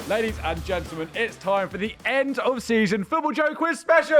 Ladies and gentlemen, it's time for the end of season FootballJOE quiz special.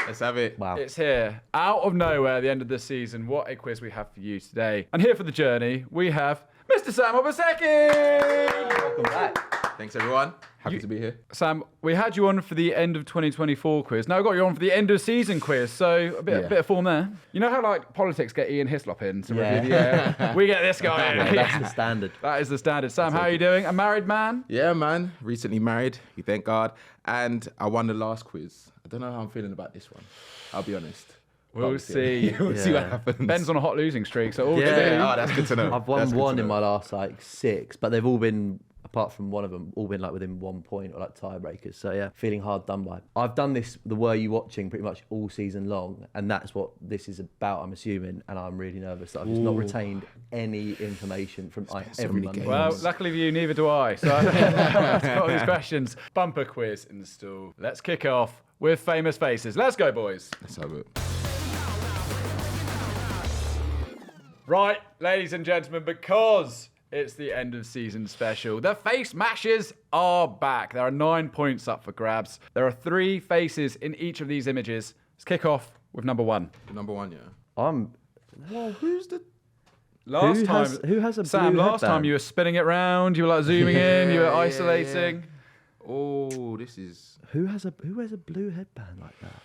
Let's have it. Wow. It's here, out of nowhere, the end of the season. What a quiz we have for you today. And here for the journey, we have Mr. Sam Obaseki. Welcome back. Thanks, everyone. Happy to be here. Sam, we had you on for the end of 2024 quiz. Now we've got you on for the end of season quiz, so a bit of form there. You know how like politics get Ian Hislop in to review the air? We get this guy in. Yeah, that's the standard. That is the standard. Sam, how are you doing? A married man? Yeah, man. Recently married. Thank God. And I won the last quiz. I don't know how I'm feeling about this one. I'll be honest. We'll see. We'll see what happens. Ben's on a hot losing streak, so all Yeah. good. Oh, that's good to know. I've won one in my last like 6, but they've all been, apart from one of them, all been like within 1 point or like tiebreakers. So yeah, feeling hard done by. I've done this, the Were You Watching, pretty much all season long, and that's what this is about, I'm assuming, and I'm really nervous that I've just not retained any information from every many Monday. games. Well, luckily for you, neither do I. So I've got all these questions. Bumper quiz in the stool. Let's kick off with famous faces. Let's go, boys. Let's have it. Right, ladies and gentlemen, because it's the end of season special, the face mashers are back. There are 9 points up for grabs. There are 3 faces in each of these images. Let's kick off with number 1. Number 1, yeah. Well, Who's the... who has a Sam, blue last time headband? you were spinning it round, you were like zooming in, you were isolating. Oh, this is... Who wears a blue headband like that?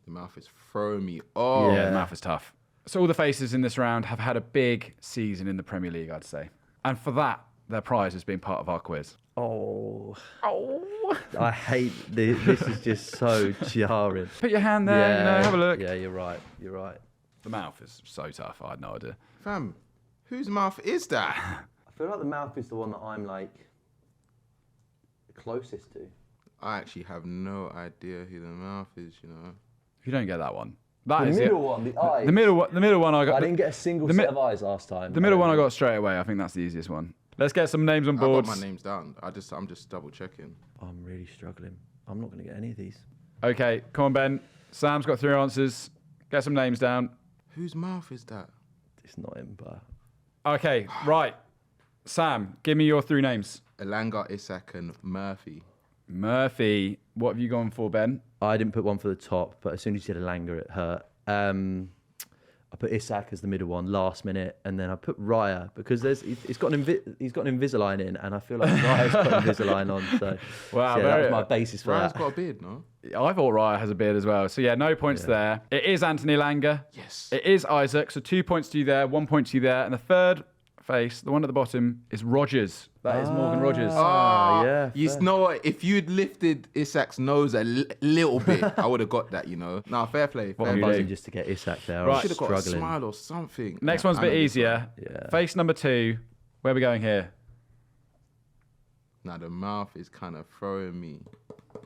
The mouth is throwing me off. Yeah, the mouth is tough. So all the faces in this round have had a big season in the Premier League, I'd say. And for that, their prize has been part of our quiz. Oh, I hate this. This is just so jarring. Put your hand there, have a look. Yeah, you're right. The mouth is so tough, I had no idea. Fam, whose mouth is that? I feel like the mouth is the one that I'm like closest to. I actually have no idea who the mouth is, you know. You don't get that one. The middle one, the eyes. The middle one I got. I didn't get a single set of eyes last time. The middle one I got straight away. I think that's the easiest one. Let's get some names on I board. got my names down. I'm just double checking. I'm really struggling. I'm not going to get any of these. Okay, come on, Ben. Sam's got 3 answers. Get some names down. Whose mouth is that? It's not him, but... Okay, right. Sam, give me your 3 names. Elanga, Isak, and Murphy. Murphy. What have you gone for, Ben? I didn't put one for the top, but as soon as you said Elanga, it hurt. I put Isak as the middle one last minute, and then I put Raya because he's got an Invisalign in, and I feel like Raya's got Invisalign on. So, Wow, so yeah, that was my basis for Ryan's that. got a beard, no? I thought Raya has a beard as well. So yeah, no points there. It is Anthony Elanga. Yes. It is Isaac. So 2 points to you there, 1 point to you there. And the third face, the one at the bottom, is Rogers. That is Morgan Rogers. yeah, You fair. know what? If you'd lifted Isak's nose a little bit, I would have got that, you know. Nah, fair play. What Fair are you play. doing? Just to get Isak there. Right. I Should was have got a struggling. smile or something. Next Yeah, one's a I bit know this easier. Yeah. Face number 2. Where are we going here? one. Nah, the mouth is kind of throwing me. The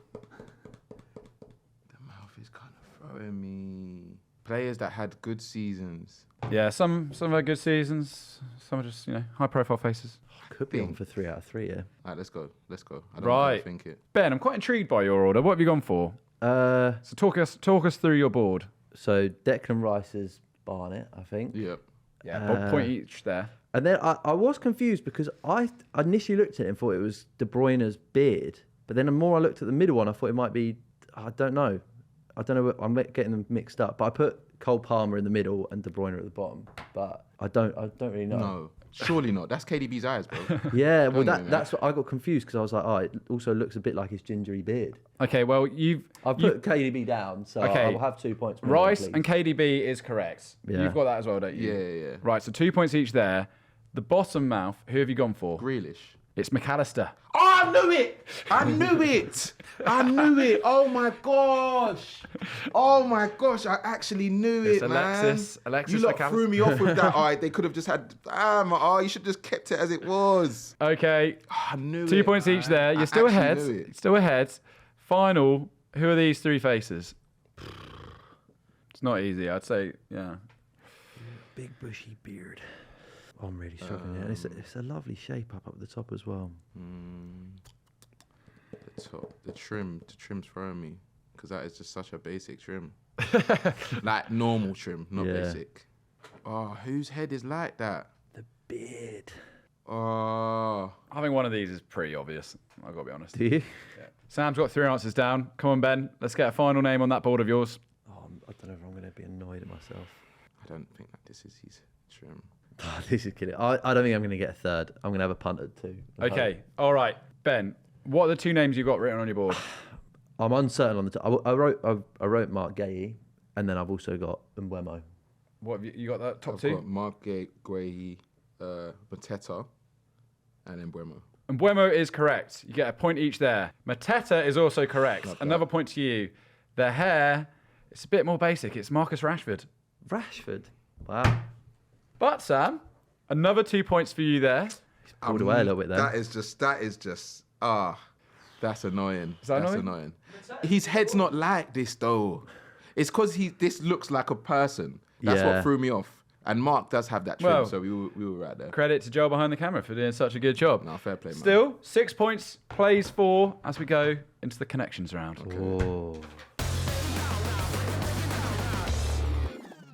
mouth is kind of throwing me. Players that had good seasons. Yeah, some have had good seasons. Some are just, high-profile faces. Could be on for 3 out of 3, yeah. All right, let's go. I don't Right. think it. Ben, I'm quite intrigued by your order. What have you gone for? So talk us through your board. So Declan Rice is Barnett, I think. Yep. Yeah, point each there. And then I was confused because I initially looked at it and thought it was De Bruyne's beard. But then the more I looked at the middle one, I thought it might be, I don't know. I'm getting them mixed up. But I put Cole Palmer in the middle and De Bruyne at the bottom. But I don't really know. No, surely not. That's KDB's eyes, bro. Yeah, well, Don't get me, that's what I got confused because I was like, oh, it also looks a bit like his gingery beard. Okay, well, I've put KDB down, so Okay. I'll have 2 points. Rice please. and KDB is correct. Yeah. You've got that as well, don't you? Yeah. Right, so 2 points each there. The bottom mouth, who have you gone for? Grealish. It's McAllister. Oh, I knew it! I knew it! Oh my gosh! I actually knew It's it, Alexis man. You lot McAllister. threw me off with that. They could have just had. You should have just kept it as it was. Okay, I knew it. 2 points each there. I You're still actually ahead. knew it. Still ahead. Final, who are these 3 faces? It's not easy, I'd say, yeah. Big bushy beard. Oh, I'm really struggling. Yeah. It's a lovely shape up at the top as well. The trim's throwing me because that is just such a basic trim. Like normal trim, not Yeah. basic. Oh, whose head is like that? The beard. Oh, I think one of these is pretty obvious. I've got to be honest. Do you? Yeah. Sam's got 3 answers down. Come on, Ben. Let's get a final name on that board of yours. Oh, I don't know if I'm going to be annoyed at myself. I don't think that this is his trim. This is kidding. I don't think I'm going to get a third. I'm going to have a punt at 2. Okay. All right. Ben, what are the 2 names you got written on your board? I'm uncertain on the. I wrote Mark Gahey, and then I've also got Mbeumo. What have you got that top I've 2? got Mark Gray, Mateta, and Mbeumo. And Mbeumo is correct. You get a point each there. Mateta is also correct. Love that. Another point to you. The hair, it's a bit more basic. It's Marcus Rashford. Rashford. Wow. But Sam, another 2 points for you there. Pulled away a little bit there. That is just that's annoying. Is that that's annoying? His head's not like this though. It's because this looks like a person. That's Yeah. what threw me off. And Mark does have that trim, Well, so we were right there. Credit to Joel behind the camera for doing such a good job. No, fair play, man. Still, 6 points, plays 4 as we go into the connections round. Oh.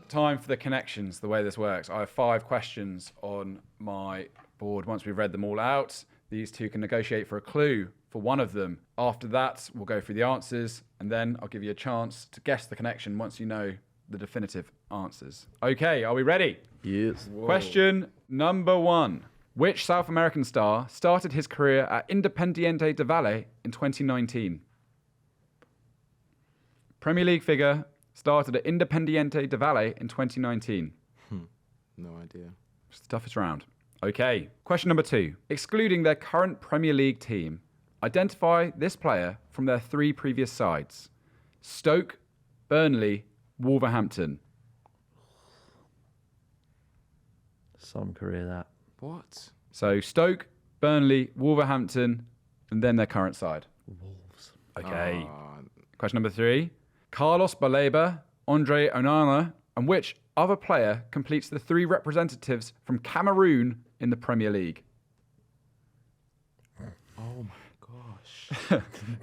Time for the connections, the way this works. I have 5 questions on my board. Once we've read them all out, these 2 can negotiate for a clue for one of them. After that, we'll go through the answers, and then I'll give you a chance to guess the connection once you know the definitive answers. Okay, are we ready? Yes. Question number 1. Which South American star started his career at Independiente de Valle in 2019? Premier League figure started at Independiente de Valle in 2019. No idea. It's the toughest round. Okay, question number 2. Excluding their current Premier League team, identify this player from their 3 previous sides. Stoke, Burnley, Wolverhampton. Some career that. What? So Stoke, Burnley, Wolverhampton, and then their current side. Wolves. Okay. Ah, Question number 3. Carlos Baleba, Andre Onana, and which other player completes the 3 representatives from Cameroon in the Premier League? oh my gosh.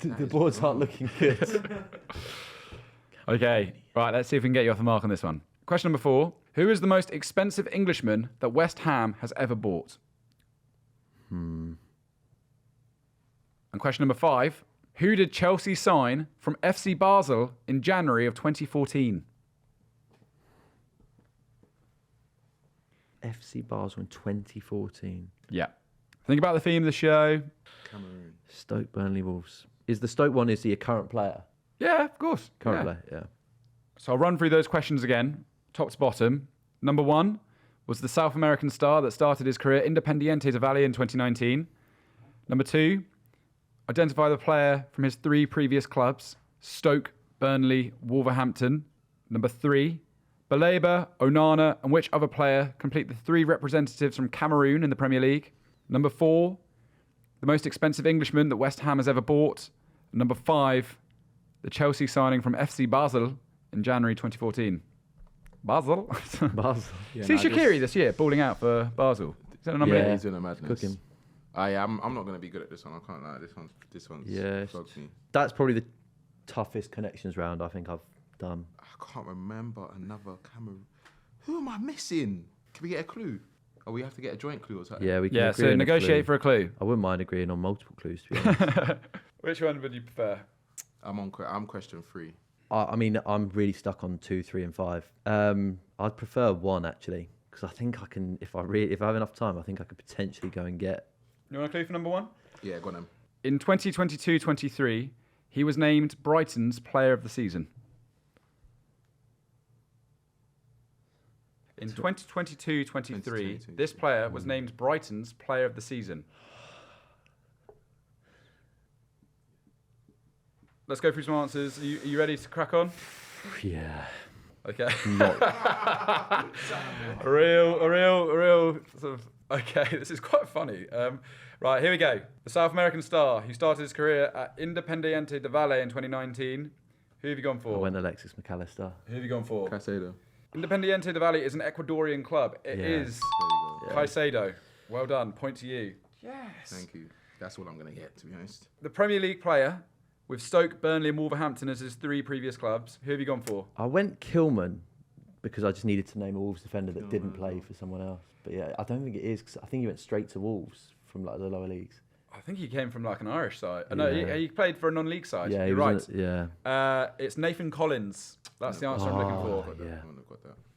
The boards aren't looking good. Okay, right, let's see if we can get you off the mark on this one. Question number 4. Who is the most expensive Englishman that West Ham has ever bought? And question number 5. Who did Chelsea sign from FC Basel in January of 2014? FC Basel in 2014. Yeah. Think about the theme of the show. Cameroon. Stoke, Burnley, Wolves. Is the Stoke one, is he a current player? Yeah, of course. Current Yeah. player, yeah. So I'll run through those questions again, top to bottom. Number 1 was the South American star that started his career Independiente de Valle in 2019. Number 2, identify the player from his 3 previous clubs, Stoke, Burnley, Wolverhampton. Number 3, Baleba, Onana, and which other player complete the 3 representatives from Cameroon in the Premier League. Number 4, the most expensive Englishman that West Ham has ever bought. Number 5, the Chelsea signing from FC Basel in January 2014. Basel? Basel. Yeah, See nah, Shaqiri this year, balling out for Basel. Is that a number? Yeah. He's in a madness. Cooking. I'm not going to be good at this one. I can't lie. This one's Yeah. bugs me. That's probably the toughest connections round I think I've done. I can't remember another Cameroon. Who am I missing? Can we get a clue? Or we have to get a joint clue or something? Yeah, we can Yeah, agree so on a negotiate clue. for a clue. I wouldn't mind agreeing on multiple clues, to be honest. Which one would you prefer? I'm question 3. I mean, I'm really stuck on 2, 3, and 5. I'd prefer 1 actually, because I think I can. If I have enough time, I think I could potentially go and get. You want a clue for number 1? Yeah, go on then. In 2022-23, he was named Brighton's Player of the Season. In 2022-23, this player was named Brighton's Player of the Season. Let's go through some answers. Are you ready to crack on? Yeah. Okay. a real sort of. Okay, this is quite funny. Right, here we go. The South American star who started his career at Independiente de Valle in 2019. Who have you gone I for? went Alexis McAllister. Who have you gone for? Caicedo. Independiente de Valle is an Ecuadorian club. It Yeah. is There you go. Caicedo. Well done. Point to you. Yes. Thank you. That's all I'm going to get, to be honest. The Premier League player with Stoke, Burnley and Wolverhampton as his 3 previous clubs. Who have you gone for? I went Kilman, because I just needed to name a Wolves defender that didn't play for someone else. But yeah, I don't think it is, because I think he went straight to Wolves from like the lower leagues. I think he came from like an Irish side. No, he played for a non-league side. Yeah, you're right. Yeah. It's Nathan Collins. That's the answer I'm looking for. Yeah.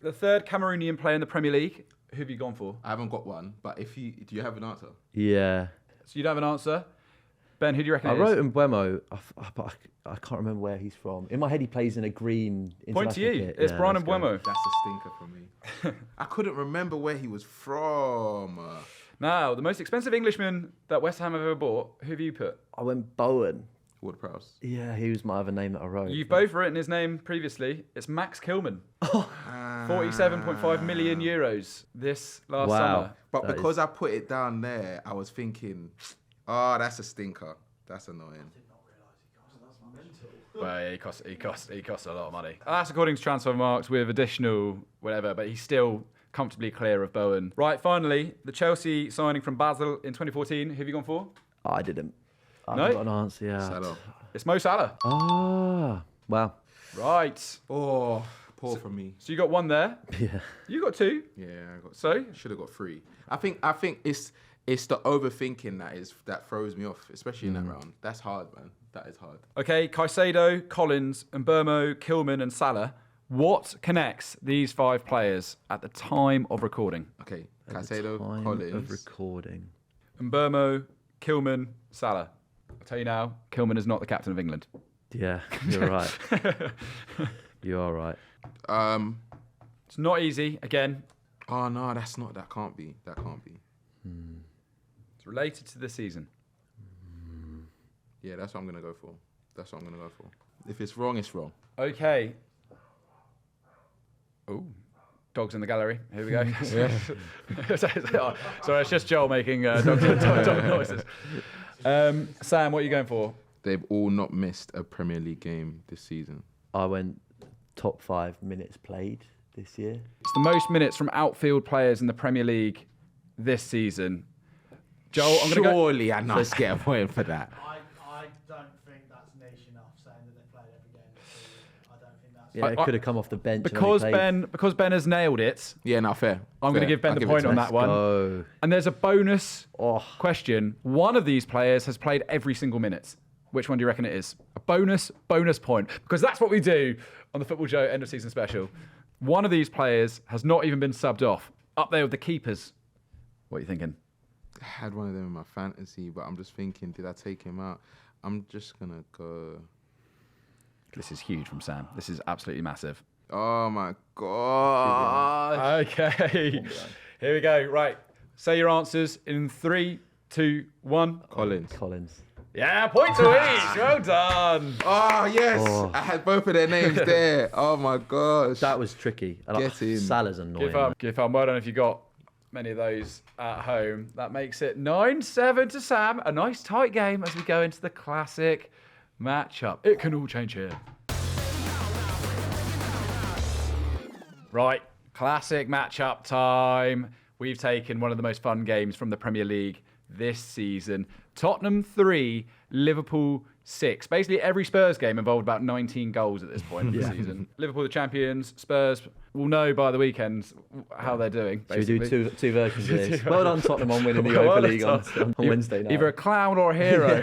The third Cameroonian player in the Premier League. Who have you gone for? I haven't got one, but do you have an answer? Yeah. So you don't have an answer. Ben, who do you reckon I it is? wrote Mbeumo, but I can't remember where he's from. In my head, he plays in a green Point to you. international kit. It's Yeah, Bryan let's go. Mbeumo. That's a stinker for me. I couldn't remember where he was from. Now, the most expensive Englishman that West Ham have ever bought. Who have you put? I went Bowen. Ward-Prowse. Yeah, he was my other name that I wrote. You've both written his name previously. It's Max Kilman. 47.5 million euros this last summer. But because I put it down there, I was thinking, oh, that's a stinker. That's annoying. Well, yeah, he costs a lot of money. That's according to transfer marks with additional whatever, but he's still comfortably clear of Bowen. Right, finally, the Chelsea signing from Basel in 2014. Who have you gone for? I didn't. I No? haven't got an answer, yeah. Salah. It's Mo Salah. Ah, wow. Right. Oh, poor for me. So you got one there. Yeah. You got two. Yeah, I got. So? Should have got 3. I think it's the overthinking that throws me off, especially in that round. That's hard, man. That is hard. Okay, Caicedo, Collins, Mbeumo, Kilman, and Salah. What connects these 5 players at the time of recording? Okay, At the Caicedo, time Collins. of recording. Mbeumo, Kilman, Salah. I'll tell you now, Kilman is not the captain of England. Yeah, you're right. You are right. It's not easy. Again, Oh no, that's not. That can't be. That can't be. it's related to the season. Yeah, that's what I'm gonna go for. That's what I'm gonna go for. If it's wrong, it's wrong. Okay. Oh, dogs in the gallery. Here we go. Sorry, it's just Joel making dog noises. Sam, what are you going for? They've all not missed a Premier League game this season. I went top 5 minutes played this year. It's the most minutes from outfield players in the Premier League this season. Joel, I'm going to go. Surely I must get a point for that. I don't think that's niche enough saying that they played every game this season. I don't think that's... Yeah, it could have come off the bench. and only Because played. Ben has nailed it. Yeah, no, fair. I'm going to give Ben the point on that one. Go. And there's a bonus question. One of these players has played every single minute. Which one do you reckon it is? A bonus point. Because that's what we do on the Football Joe end of season special. One of these players has not even been subbed off. Up there with the keepers. What are you thinking? I had one of them in my fantasy, but I'm just thinking, did I take him out? I'm just going to go... This is huge from Sam. This is absolutely massive. Oh, my God. Okay. Here we go. Right. Say your answers in 3, 2, 1. Collins. Yeah, point to each. Well done. Oh, yes. I had both of their names there. Oh, my gosh. That was tricky. And Get in. Salah's annoying. Give up. Well done if you got many of those at home. That makes it 9-7 to Sam. A nice tight game as we go into the classic matchup. It can all change here. Right, classic matchup time. We've taken one of the most fun games from the Premier League this season. Tottenham 3, Liverpool 6. Basically, every Spurs game involved about 19 goals at this point of the season. Liverpool the champions. Spurs will know by the weekend how they're doing. Should we Basically. do two versions of this? Well done, Tottenham, on winning the Europa League on Wednesday night. Either a clown or a hero.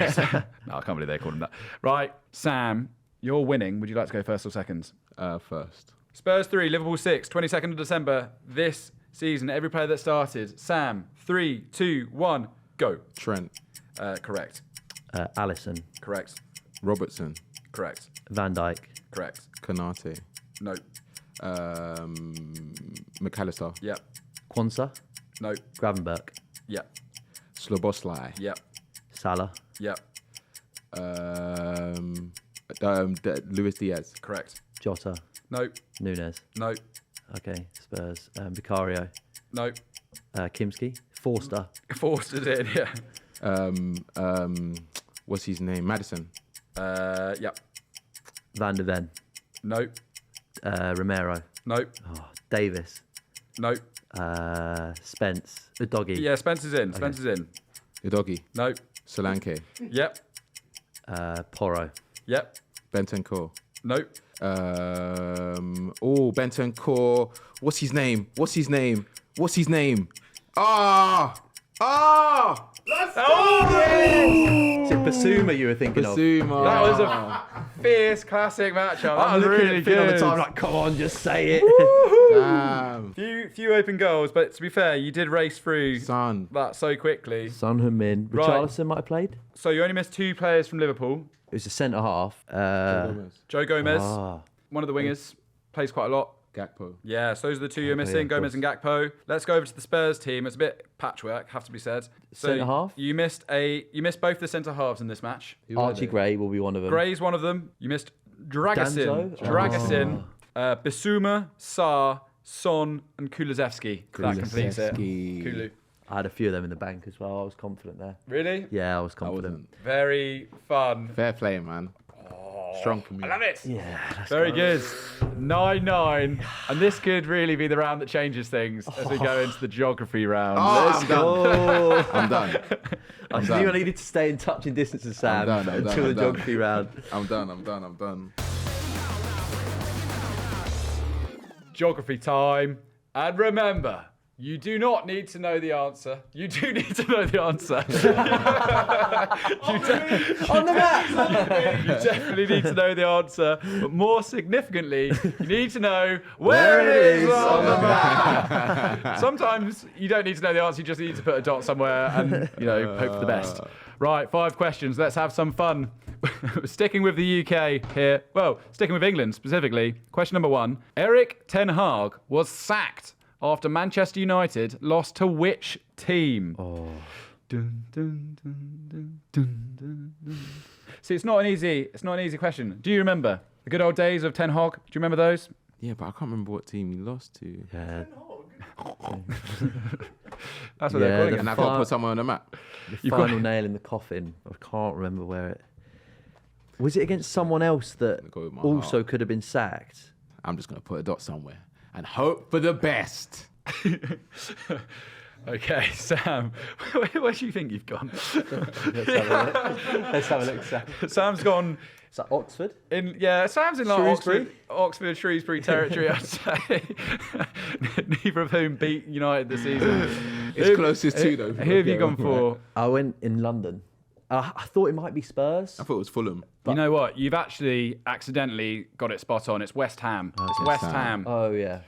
No, I can't believe they called him that. Right, Sam, you're winning. Would you like to go first or second? First. Spurs 3, Liverpool 6, 22nd of December this season. Every player that started. Sam, 3, 2, 1, go. Trent. Correct. Alisson, Correct. Robertson. Correct. Van Dijk, Correct. Konate. No. McAllister. Yep. Kwanzaa, No. Gravenberch, Yep. Sloboslai. Yep. Salah, Yep. Luis Diaz. Correct. Jota, No. Nunes. No. Okay, Spurs. Vicario, No. Kimski, Forster, Forced it in, yeah. What's his name? Madison. Yep. Van der Ven, No. Romero, No. Davis, No. Spence, Udogie, Yeah, Spencer's in. Spencer's in. Udogie. No. Solanke. Yep. Porro, Yep. Bentancur. Nope. Bentancur. What's his name? Is it Basuma you were thinking of? Basuma. That was a fierce classic matchup. That I'm was looking really at Finn all good. the time, like, come on, just say it. Damn. Few open goals, but to be fair, you did race through Son. that so quickly. Son Heung-min. Right. Richarlison might have played. So you only missed 2 players from Liverpool. It was a centre half. Joe Gomez, Ah. one of the wingers, plays quite a lot. Gakpo. Yeah, so those are the 2 you're missing, yeah, of Gomez and Gakpo. Let's go over to the Spurs team. It's a bit patchwork, have to be said. So Centre half? You missed both the centre halves in this match. Who are Archie they? Gray will be one of them. Gray's one of them. You missed Dragusin, Danzo? Bissouma, Sarr, Son, and Kulusevski. That completes it. Kulusevski. Kulu. I had a few of them in the bank as well. I was confident there. Really? Yeah, I was I confident. wasn't. Very fun. Fair play, man. Strong for me. I love it. Yeah, let's Very go. good. 9-9. And this could really be the round that changes things as we go into the geography round. I'm done. Oh, I'm done. I I'm knew I done. needed to stay in touch and distance with Sam I'm done, until the I'm done. geography round. I'm done. Geography time. And remember, you do not need to know the answer. You do need to know the answer. On the map! You definitely need to know the answer. But more significantly, you need to know where it is on the map. Sometimes you don't need to know the answer. You just need to put a dot somewhere and, hope for the best. Right, 5 questions. Let's have some fun. Sticking with the UK here. Well, sticking with England specifically. Question number 1. Erik ten Hag was sacked after Manchester United lost to which team? Oh. Dun, dun, dun, dun, dun, dun, dun. See, it's not an easy question. Do you remember the good old days of Ten Hag? Do you remember those? Yeah, but I can't remember what team he lost to. Yeah, That's what Yeah, they're calling the it. And I can't put someone on the map. the You've final got- nail in the coffin. I can't remember where it... Was it against someone else that Go with my also heart. could have been sacked? I'm just going to put a dot somewhere and hope for the best. Okay, Sam, where do you think you've gone? Let's have a look, Sam. Sam's gone Is that Oxford? Sam's in like Shrewsbury? Oxford, Shrewsbury territory, I'd say. Neither of whom beat United this season. It's closest to, though. Who have you gone for? I went in London. I thought it might be Spurs. I thought it was Fulham. You know what? You've actually accidentally got it spot on. It's West Ham. It's West Ham. Ham. Oh, yeah.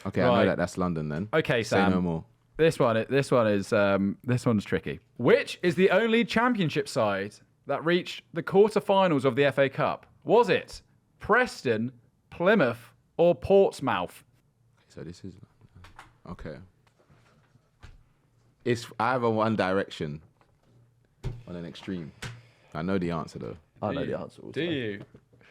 Okay, I Right. know that that's London then. Okay, Say Sam. no more. This one's tricky. Which is the only championship side that reached the quarterfinals of the FA Cup? Was it Preston, Plymouth, or Portsmouth? So this is... Okay. It's either one direction on an extreme. I know the answer, though. I know the answer. Do you?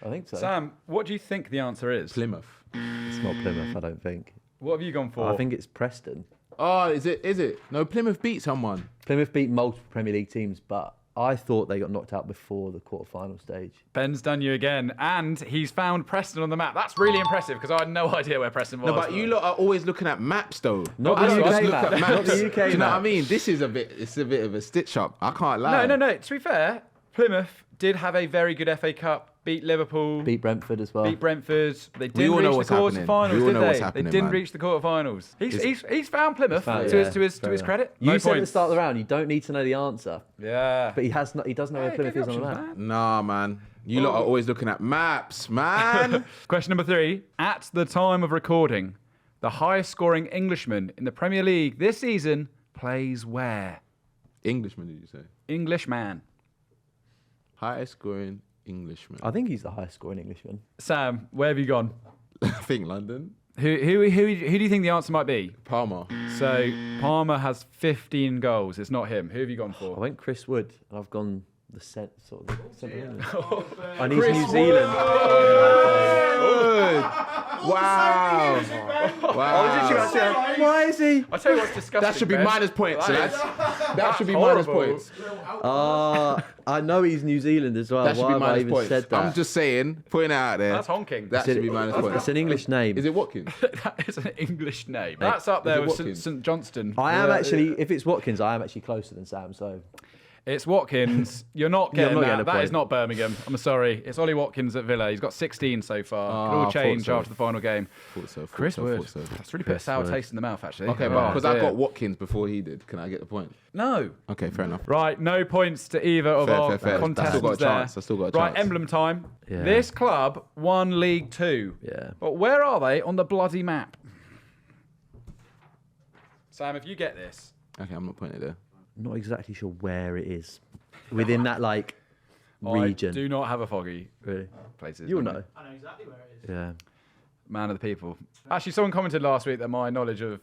I think so. Sam, what do you think the answer is? Plymouth. It's not Plymouth, I don't think. What have you gone for? I think it's Preston. Oh, is it? No, Plymouth beat someone. Plymouth beat multiple Premier League teams, but I thought they got knocked out before the quarter-final stage. Ben's done you again, and he's found Preston on the map. That's really impressive because I had no idea where Preston was. No, but you lot are always looking at maps, though. Not I the don't UK just look map. at Not maps. the UK Do you know what I map. mean? This is it's a bit of a stitch up. I can't lie. No. To be fair, Plymouth did have a very good FA Cup. Beat Liverpool. Beat Brentford as well. Beat Brentford. They We didn't all know reach what's the happening. quarterfinals, We all did know they? what's They happening, didn't man. reach the quarterfinals. He's found Plymouth Found- to yeah, his fair enough. credit. You No said at the points. start of the round you don't need to know the answer, Yeah. but he does know where Hey, Plymouth give is me on the options, map. man. Nah, man. You lot are always looking at maps, man. Question number 3. At the time of recording, the highest scoring Englishman in the Premier League this season plays where? Englishman, did you say? Englishman. Highest scoring Englishman. I think he's the highest scoring Englishman. Sam, where have you gone? I think London. Who do you think the answer might be? Palmer. So Palmer has 15 goals. It's not him. Who have you gone I for? went Chris Wood, and I've gone the centre of England. I need New Zealand. Good. Wow. Wow. Why is he? I'll tell you what's disgusting. That should be Ben. minus points, That lads. is- That should be horrible. minus points. I know he's New Zealand as well. That should Why be have I minus even points. said that? I'm just saying, putting it out there. That's honking. That should be minus It's points. an English name. Is it Watkins? That is an English name. That's up there it with Watkins? St Johnston. I am actually, if it's Watkins, I am actually closer than Sam. So It's Watkins. You're not getting not that. getting a That point. is not Birmingham. I'm sorry. It's Ollie Watkins at Villa. He's got 16 so far. It all I change thought so. after the final game. Chris Wood. That's really put a sour Wood. taste in the mouth, actually. Okay, Oh, but because I dear. got Watkins before he did, can I get the point? No. Okay, fair enough. Right, no points to either of our Fair. I contestants still got a there. chance. I still got a Right, chance. emblem time. Yeah. This club won League Two. Yeah. But where are they on the bloody map? Sam, if you get this. Okay, I'm not putting it there. Not exactly sure where it is within that region. I do not have a foggy Really? places. You'll know. I know exactly where it is. Yeah. Man of the people. Actually, someone commented last week that my knowledge of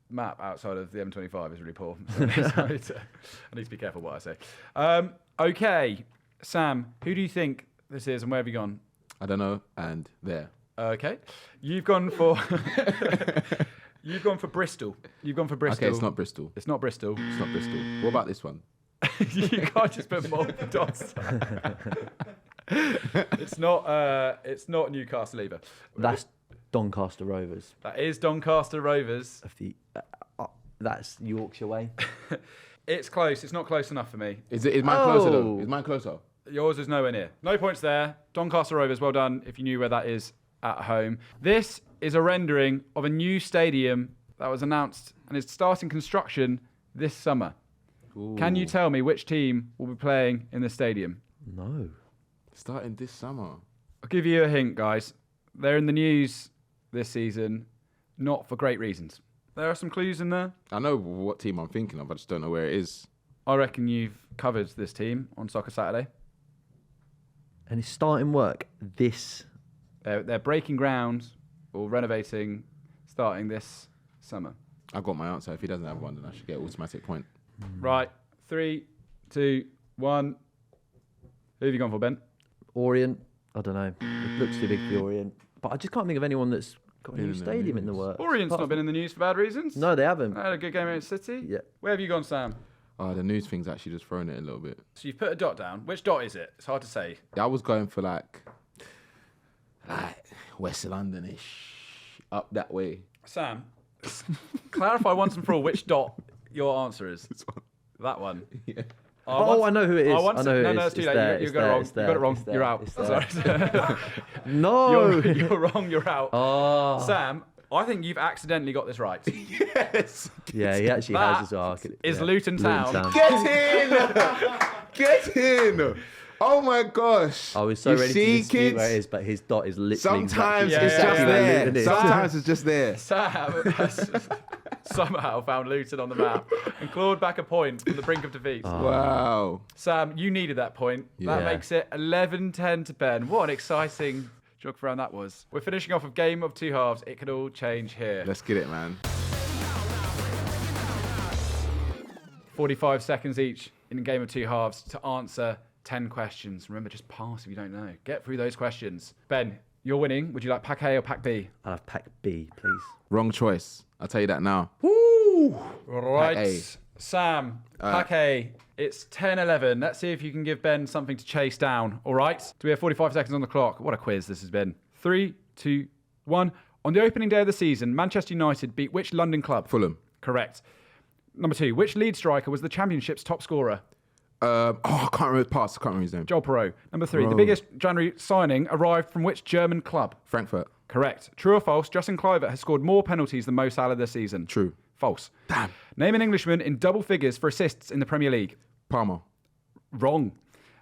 map outside of the M25 is really poor. So I need to be careful what I say. Okay, Sam, who do you think this is and where have you gone? I don't know. And there. Okay, you've gone for you've gone for Bristol. You've gone for Bristol. Okay, it's not Bristol. It's not Bristol. It's not Bristol. What about this one? You can't just put multiple dots. It's not Newcastle either. That's Doncaster Rovers. That is Doncaster Rovers. Of the, that's Yorkshire way. It's close. It's not close enough for me. Is mine closer though? Oh. Is mine closer? Yours is nowhere near. No points there. Doncaster Rovers, well done if you knew where that is at home. This is a rendering of a new stadium that was announced and is starting construction this summer. Ooh. Can you tell me which team will be playing in the stadium? No. Starting this summer. I'll give you a hint, guys. They're in the news this season, not for great reasons. There are some clues in there. I know what team I'm thinking of. I just don't know where it is. I reckon you've covered this team on Soccer Saturday. And it's starting work this. They're breaking ground or renovating starting this summer. I got my answer. If he doesn't have one, then I should get an automatic point. Right. 3, 2, 1. Who have you gone for, Ben? Orient. I don't know. It looks too big for the Orient. But I just can't think of anyone that's got a Been new in the stadium in the news. works. Orient's Apart not been in the news for bad reasons. No, they haven't. They had a good game against City. Yeah. Where have you gone, Sam? Oh, the news thing's actually just thrown it a little bit. So you've put a dot down. Which dot is it? It's hard to say. I was going for like West London-ish, up that way. Sam, clarify once and for all which dot your answer is. This one. That one. Yeah. I know who it is. I want I know who no, it no, is. it's too It's late. there, You it's got it there, wrong. it's You got it there, wrong. it's there, You're out. it's there. Sorry. No. You're wrong. You're out. Oh. Sam, I think you've accidentally got this right. Yes. Yeah, he actually That has as well. is Luton Town. Get in! Get in! Oh my gosh! I was so You ready see, to dispute kids? where it is, but his dot is literally Sometimes Yeah, it's yeah, just yeah. there. Luton is. Sometimes it's just there. Sam has somehow found Luton on the map and clawed back a point from the brink of defeat. Wow. Sam, you needed that point. That Yeah. makes it 11-10 to Ben. What an exciting jog round that was. We're finishing off a game of two halves. It could all change here. Let's get it, man. 45 seconds each in a game of two halves to answer 10 questions. Remember, just pass if you don't know. Get through those questions. Ben, you're winning. Would you like pack A or pack B? I'll have pack B, please. Wrong choice. I'll tell you that now. Right. Pack A. Sam, pack A. It's 10-11. Let's see if you can give Ben something to chase down. All right? So we have 45 seconds on the clock. What a quiz this has been. 3, 2, 1. On the opening day of the season, Manchester United beat which London club? Fulham. Correct. Number 2. Which lead striker was the Championship's top scorer? I can't remember. Pass. I can't remember his name. Joel Perot. Number 3. The biggest January signing arrived from which German club? Frankfurt. Correct. True or false? Justin Kluivert has scored more penalties than Mo Salah this season. True. False. Damn. Name an Englishman in double figures for assists in the Premier League. Palmer. Wrong.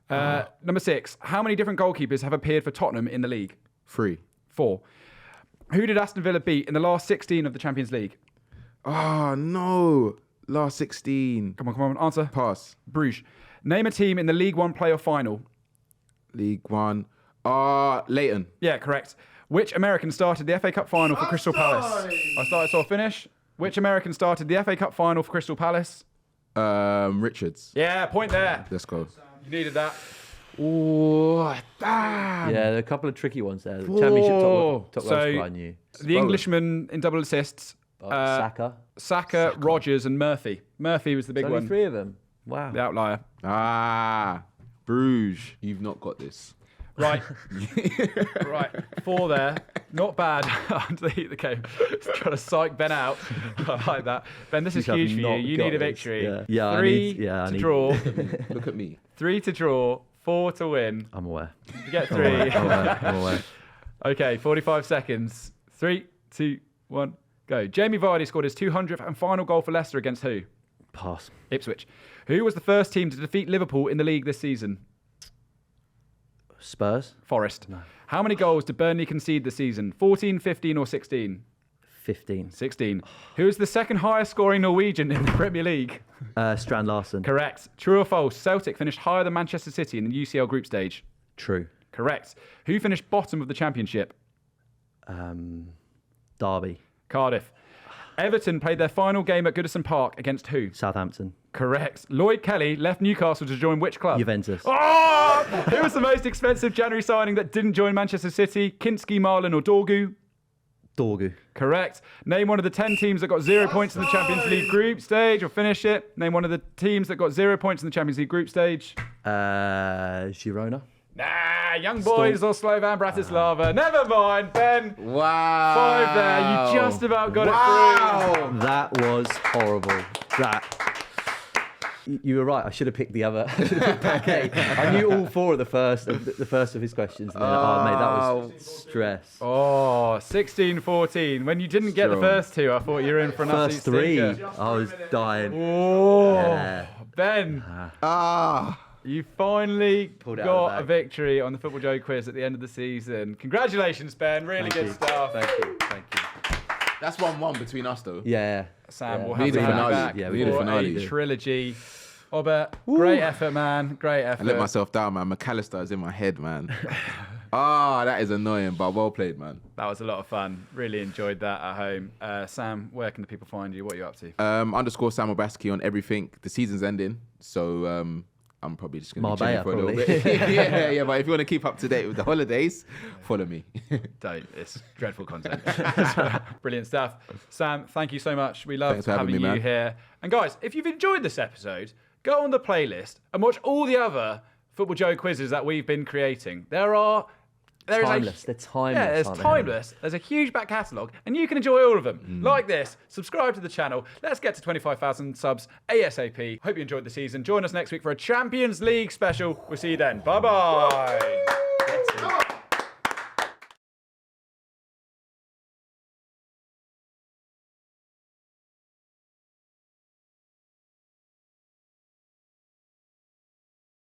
Number 6. How many different goalkeepers have appeared for Tottenham in the league? 3. 4. Who did Aston Villa beat in the last 16 of the Champions League? Oh, no. Last 16. Come on. Answer. Pass. Bruges. Name a team in the League One playoff final. League One. Leighton. Yeah, correct. Which American started the FA Cup final for Crystal Palace? I started, so I'll finish. Which American started the FA Cup final for Crystal Palace? Richards. Yeah, point there. Let's go. You needed that. Oh, damn. Yeah, there are a couple of tricky ones there. The Championship top So- goal scorer I knew. The Englishman in double assists. Saka. Rodgers, and Murphy. Murphy was the big There's only one. 3 of them. Wow. The outlier. Bruges. You've not got this. Right. Right. 4 there. Not bad under the heat of the game. Trying to psych Ben out. I like that. Ben, this is You have huge for you. not You got need a this. victory. Yeah, I 3 need to draw. Look at me. 3 to draw. 4 to win. I'm aware. You get 3. I'm aware. Okay, 45 seconds. 3, 2, 1, go. Jamie Vardy scored his 200th and final goal for Leicester against who? Pass. Ipswich. Who was the first team to defeat Liverpool in the league this season? Spurs. Forest. No. How many goals did Burnley concede this season? 14, 15 or 16? 15. 16. Who is the second highest scoring Norwegian in the Premier League? Strand Larsen. Correct. True or false? Celtic finished higher than Manchester City in the UCL group stage. True. Correct. Who finished bottom of the championship? Derby. Cardiff. Everton played their final game at Goodison Park against who? Southampton. Correct. Lloyd Kelly left Newcastle to join which club? Juventus. Oh! Who was the most expensive January signing that didn't join Manchester City? Kinski, Marlin or Dorgu? Dorgu. Correct. Name one of the 10 teams that got 0 points in the Champions League group stage, or finish it. Name one of the teams that got 0 points in the Champions League group stage. Girona. Nah, Young Boys or Slovan Bratislava. Never mind, Ben. Wow. 5 there. You just about got it through. That was horrible. You were right. I should have picked the other. I should have picked Parquet. I knew all 4 of the first of his questions. And then, mate, that was stress. Oh, 16-14. When you didn't get the first 2, I thought you were in for an First absolute 3, stinker. I was dying. Oh, Yeah. Ben. You finally Pulled it out got of the a bag. victory on the Football Joe quiz at the end of the season. Congratulations, Ben. Really good stuff. Thank you. That's 1-1 between us, though. Yeah. Sam, we'll We have need you a finale. back Yeah, we need a for finale. a trilogy. Obert, great effort, man. Great effort. I let myself down, man. McAllister is in my head, man. That is annoying, but well played, man. That was a lot of fun. Really enjoyed that at home. Sam, where can the people find you? What are you up to? _ Sam Obaseki on everything. The season's ending, so I'm probably just going to be chilling Marbella, for a little probably. bit. yeah. But if you want to keep up to date with the holidays, follow me. Don't. It's dreadful content. Brilliant stuff. Sam, thank you so much. We love Thanks for having having me, you man. here. And guys, if you've enjoyed this episode, go on the playlist and watch all the other Football Joe quizzes that we've been creating. There is Timeless. They're timeless. Yeah, it's aren't they? timeless. There's a huge back catalogue, and you can enjoy all of them. Like this, subscribe to the channel. Let's get to 25,000 subs ASAP. Hope you enjoyed the season. Join us next week for a Champions League special. We'll see you then. Bye-bye.